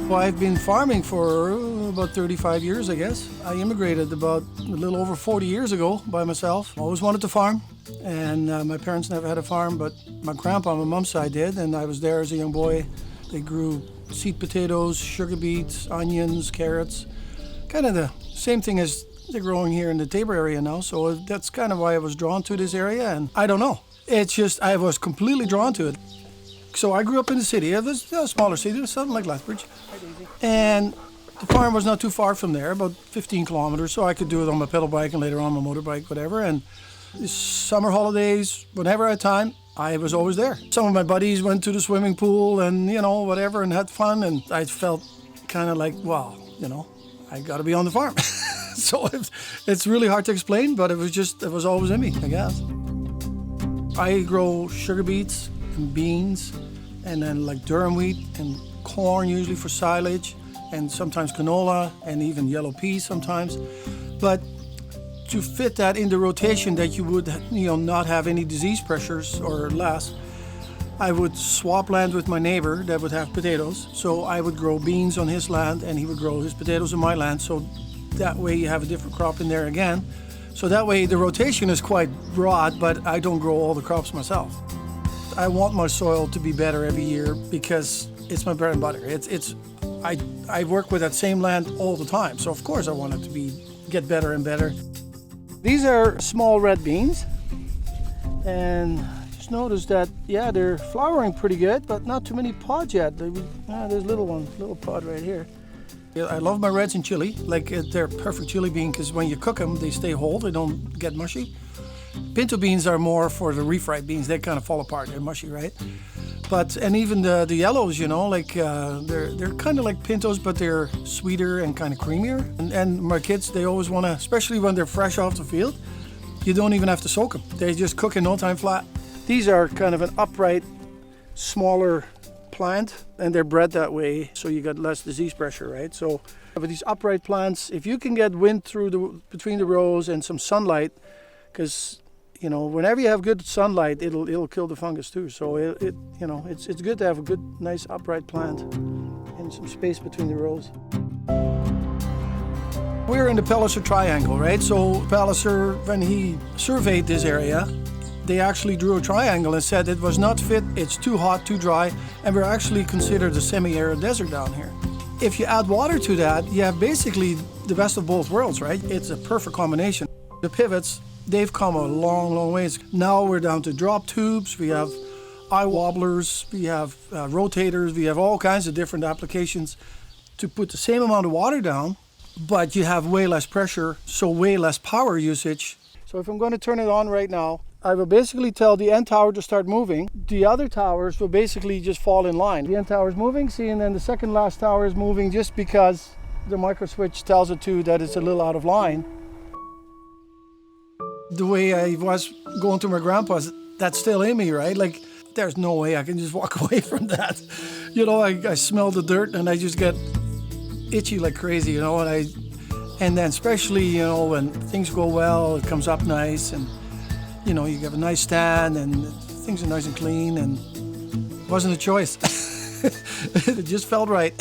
Well, I've been farming for about 35 years, I guess. I immigrated about a little over 40 years ago by myself. Always wanted to farm, and my parents never had a farm, but my grandpa on my mom's side did, and I was there as a young boy. They grew sweet potatoes, sugar beets, onions, carrots, kind of the same thing as they're growing here in the Tabor area now, so that's kind of why I was drawn to this area, and I don't know. It's just, I was completely drawn to it. So I grew up in the city. It was a smaller city, something like Lethbridge. And the farm was not too far from there, about 15 kilometers, so I could do it on my pedal bike and later on my motorbike, whatever. And the summer holidays, whenever I had time, I was always there. Some of my buddies went to the swimming pool and, whatever, and had fun. And I felt kind of like, wow, I got to be on the farm. So it's really hard to explain, but it was always in me, I guess. I grow sugar beets and beans, and then like durum wheat and corn usually for silage, and sometimes canola and even yellow peas sometimes. But to fit that in the rotation that you would not have any disease pressures or less, I would swap land with my neighbor that would have potatoes. So I would grow beans on his land and he would grow his potatoes on my land. So that way you have a different crop in there again. So that way the rotation is quite broad, but I don't grow all the crops myself. I want my soil to be better every year because it's my bread and butter. I work with that same land all the time, so of course I want it to get better and better. These are small red beans, and just notice that they're flowering pretty good, but not too many pods yet. There's a little pod right here. I love my reds in chili, they're perfect chili bean because when you cook them, they stay whole, they don't get mushy. Pinto beans are more for the refried beans. They kind of fall apart. They're mushy, right? And even the yellows, they're kind of like pintos, but they're sweeter and kind of creamier. And my kids, they always want to, especially when they're fresh off the field, you don't even have to soak them. They just cook in no time flat. These are kind of an upright, smaller plant, and they're bred that way, so you got less disease pressure, right? So with these upright plants, if you can get wind between the rows and some sunlight, because whenever you have good sunlight, it'll kill the fungus too. So it's good to have a good, nice upright plant and some space between the rows. We're in the Palliser Triangle, right? So Palliser, when he surveyed this area, they actually drew a triangle and said it was not fit, it's too hot, too dry, and we're actually considered a semi-arid desert down here. If you add water to that, you have basically the best of both worlds, right? It's a perfect combination. The pivots, they've come a long, long ways. Now we're down to drop tubes, we have eye wobblers, we have rotators, we have all kinds of different applications to put the same amount of water down, but you have way less pressure, so way less power usage. So if I'm going to turn it on right now, I will basically tell the end tower to start moving. The other towers will basically just fall in line. The end tower is moving, see, and then the second last tower is moving just because the micro switch tells it to that it's a little out of line. The way I was going to my grandpa's, that's still in me, right? There's no way I can just walk away from that. I smell the dirt and I just get itchy like crazy, and then especially, when things go well, it comes up nice, and you have a nice stand and things are nice and clean, and it wasn't a choice. It just felt right.